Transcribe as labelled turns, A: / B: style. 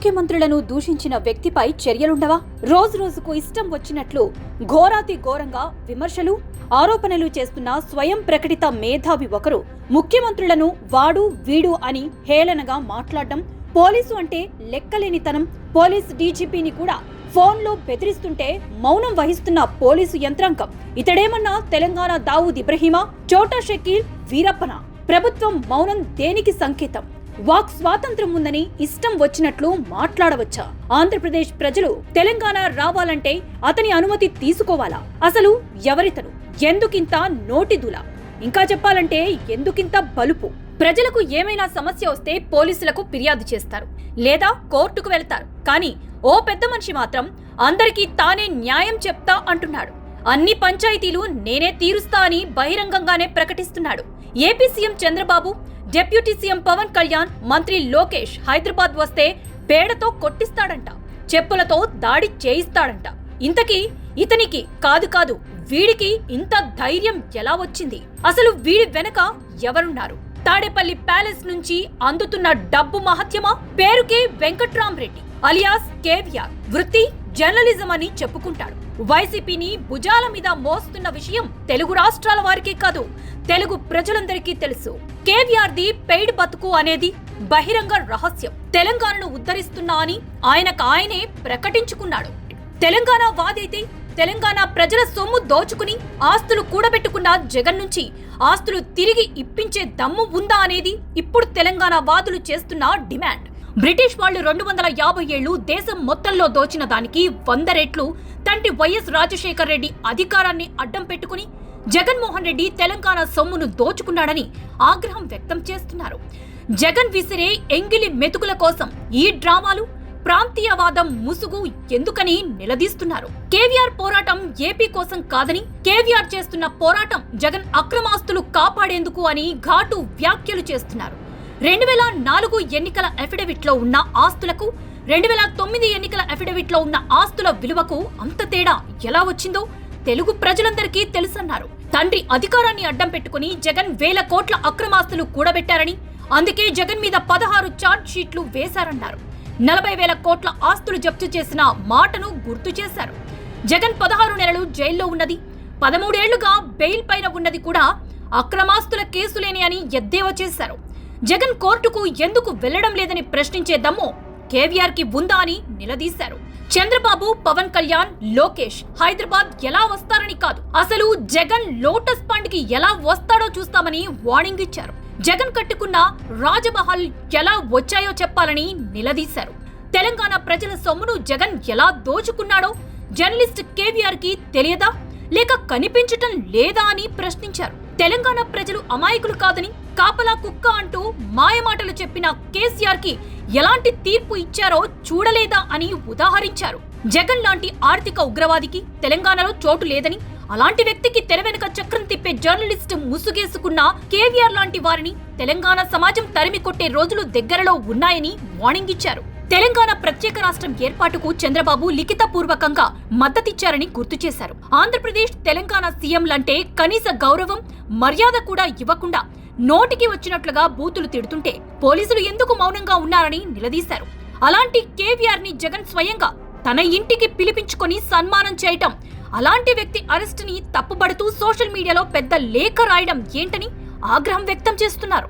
A: ముఖ్యమంత్రులను దూషించిన వ్యక్తిపై చర్యలుండవా? రోజు రోజుకు ఇష్టం వచ్చినట్లు ఘోరాతి ఘోరంగా విమర్శలు, ఆరోపణలు చేస్తున్న స్వయం ప్రకటిత మేధావి ఒకరు ముఖ్యమంత్రులను వాడు వీడు అని హేళనగా మాట్లాడడం, పోలీసు అంటే లెక్కలేనితనం, పోలీసు డీజీపీని కూడా ఫోన్లో బెదిరిస్తుంటే మౌనం వహిస్తున్న పోలీసు యంత్రాంగం. ఇతడేమన్నా తెలంగాణ దావూద్ ఇబ్రహీమా, చోటా షకీల్, వీరప్పన? ప్రభుత్వం మౌనం దేనికి సంకేతం? వాక్ స్వాతంత్రం ఉందని ఇష్టం వచ్చినట్లు మాట్లాడవచ్చా? ఆంధ్రప్రదేశ్ ప్రజలు తెలంగాణ రావాలంటే అతని అనుమతి తీసుకోవాలా? అసలు ఎవరితను? ఎందుకింత నోటిదుల? ఇంకా చెప్పాలంటే ఎందుకింత బలుపు? ప్రజలకు ఏమైనా సమస్య వస్తే పోలీసులకు ఫిర్యాదు చేస్తారు, లేదా కోర్టుకు వెళ్తారు. కానీ ఓ పెద్ద మనిషి మాత్రం అందరికీ తానే న్యాయం చెప్తా అంటున్నాడు. అన్ని పంచాయతీలు నేనే తీరుస్తా అని బహిరంగంగానే ప్రకటిస్తున్నాడు. AP CM Chandrababu, deputy CM Pawan Kalyan, మంత్రి లోకేష్ హైదరాబాద్ వస్తే పేడతో కొట్టిస్తాడంట, చెప్పులతో దాడి చేయిస్తాడంట. ఇంతకీ ఇతనికి కాదు వీడికి ఇంత ధైర్యం ఎలా వచ్చింది? అసలు వీడి వెనక ఎవరున్నారు? తాడేపల్లి ప్యాలెస్ నుంచి అందుతున్న డబ్బు మహత్యమా? పేరుకే వెంకట్రామరెడ్డి అలియాస్ కేవీఆర్, వృత్తి జర్నలిజం అని చెప్పుకుంటాడు. వైసీపీని భుజాల మీద మోస్తున్న విషయం తెలుగు రాష్ట్రాల వారికే కాదు, తెలుగు ప్రజలందరికీ తెలుసు. కేవీఆర్ది పెయిడ్ బతుకు అనేది బహిరంగ రహస్యం. తెలంగాణను ఉద్ధరిస్తున్నా అని ఆయనే ప్రకటించుకున్నాడు. తెలంగాణ వాదైతే తెలంగాణ ప్రజల సొమ్ము దోచుకుని ఆస్తులు కూడబెట్టుకున్న జగన్ నుంచి ఆస్తులు తిరిగి ఇప్పించే దమ్ము ఉందా అనేది ఇప్పుడు తెలంగాణ వాదులు చేస్తున్న డిమాండ్. బ్రిటిష్ వాళ్ళు 250 ఏళ్లు దేశం మొత్తంలో దోచిన దానికి 100 రెట్లు తండ్రి వైఎస్ రాజశేఖర్ రెడ్డి అధికారాన్ని అడ్డం పెట్టుకుని జగన్మోహన్ రెడ్డి తెలంగాణ సొమ్మును దోచుకున్నాడని ఆగ్రహం వ్యక్తం చేస్తున్నారు. జగన్ విసిరే ఎంగిలి మెతుకుల కోసం ఈ డ్రామాలు, ప్రాంతీయవాదం ముసుగు ఎందుకని నిలదీస్తున్నారు. కేవీఆర్ పోరాటం ఏపీ కోసం కాదని, కేవీఆర్ చేస్తున్న పోరాటం జగన్ అక్రమాస్తులు కాపాడేందుకు అని ఘాటు వ్యాఖ్యలు చేస్తున్నారు. 2004 ఎన్నికల అఫిడవిట్ లో ఉన్న ఆస్తులకు 2009 ఎన్నికల అఫిడవిట్ లో ఉన్న ఆస్తుల విలువకు అంత తేడా ఎలా వచ్చిందో తెలుగు ప్రజలందరికీ తెలుసన్నారు. తండ్రి అధికారాన్ని అడ్డం పెట్టుకుని జగన్ వేల కోట్ల అక్రమాస్తులు కూడబెట్టారని, అందుకే జగన్ మీద 16 ఛార్జ్ షీట్లు వేశారన్నారు. 40,000 కోట్ల ఆస్తులు జప్తు చేసిన మాటను గుర్తు చేశారు. జగన్ 16 నెలలు జైల్లో ఉన్నది, 13 ఏళ్లుగా బెయిల్ పైన ఉన్నది కూడా అక్రమాస్తుల కేసులేని అని ఎద్దేవా చేశారు. జగన్ కోర్టుకు ఎందుకు వెళ్లడం లేదని ప్రశ్నించే దమ్ము కేవీఆర్ కి ఉందా అని నిలదీశారు. చంద్రబాబు, పవన్ కళ్యాణ్, లోకేష్ హైదరాబాద్ ఎలా వస్తారని కాదు, అసలు జగన్ లోటస్ ఫండ్ కి ఎలా వస్తాడో చూస్తామని వార్నింగ్ ఇచ్చారు. జగన్ కట్టుకున్న రాజమహల్ ఎలా వచ్చాయో చెప్పాలని నిలదీశారు. తెలంగాణ ప్రజల సొమ్మును జగన్ ఎలా దోచుకున్నాడో జర్నలిస్ట్ కేవీఆర్ కి తెలియదా, లేక కనిపించటం లేదా అని ప్రశ్నించారు. తెలంగాణ ప్రజలు అమాయకులు కాదని, కాపలా కుక్క అంటూ మాయమాటలు చెప్పిన కేసీఆర్ కి ఎలాంటి తీర్పు ఇచ్చారో చూడలేదా అని ఉదాహరించారు. జగన్ లాంటి ఆర్థిక ఉగ్రవాదికి తెలంగాణలో చోటు లేదని, అలాంటి వ్యక్తికి తెర వెనుక చక్రం తిప్పే జర్నలిస్ట్ ముసుగేసుకున్న కేవీఆర్ లాంటి వారిని తెలంగాణ సమాజం తరిమి కొట్టే రోజులు దగ్గరలో ఉన్నాయని వార్నింగ్ ఇచ్చారు. తెలంగాణ ప్రత్యేక రాష్ట్రం ఏర్పాటుకు చంద్రబాబు లిఖితపూర్వకంగా మద్దతిచ్చారని గుర్తు చేశారు. ఆంధ్రప్రదేశ్, తెలంగాణ సీఎంలంటే కనీస గౌరవం, మర్యాద కూడా ఇవ్వకుండా నోటికి వచ్చినట్లుగా బూతులు తిడుతుంటే పోలీసులు ఎందుకు మౌనంగా ఉన్నారని నిలదీశారు. అలాంటి కేవీఆర్ ని జగన్ స్వయంగా తన ఇంటికి పిలిపించుకొని సన్మానం చేయటం, అలాంటి వ్యక్తి అరెస్ట్ ని తప్పుబడుతూ సోషల్ మీడియాలో పెద్ద లేఖ రాయడం ఏంటని ఆగ్రహం వ్యక్తం చేస్తున్నారు.